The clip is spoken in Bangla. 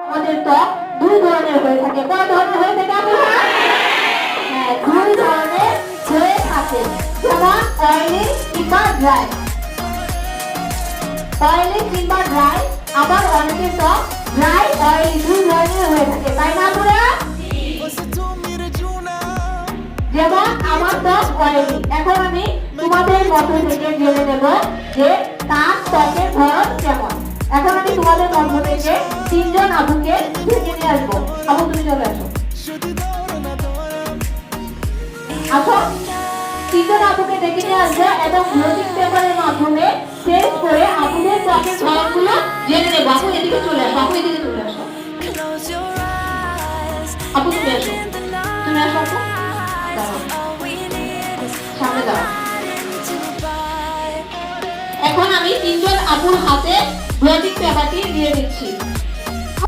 আমাদের ত্বক দুই ধরনের হয়ে থাকে। কয় ধরনের হয়ে থাকে আপনারা? হ্যাঁ, দুই ধরনের হয়ে থাকে, যেমন অয়েলি কিংবা ড্রাই। অয়েলি কিংবা ড্রাই, আবার অনেকের ত্বক ড্রাই অয়েলি দুই ধরনের হয়ে থাকে, তাই না আপনারা? যেমন আমার ত্বক অয়েলি। এখন আমি তোমাদের মধ্য থেকে জেনে নেব যে তার ত্বকের ধরন কেমন। এখন আমি তোমাদের মধ্য থেকে তিনজন আপুকে ডেকে নিয়ে আসবো। আপু তুমি চলে আসো। আসো, তিনজন আপুকে ডেকে নিয়ে আসবো এবং গ্লোসিং পেপারের মাধ্যমে টেস্ট করে আপুদের ত্বকের ধরনগুলো জেনে নেবো। আপু এদিকে চলে আসো, আপু এদিকে চলে আসো। আপু তুমি আসো, তুমি আসো আপু, সামনে দাও। এখন আমি তিনজন আপুর হাতে গ্লোসিং পেপারটি দিয়ে দিচ্ছি।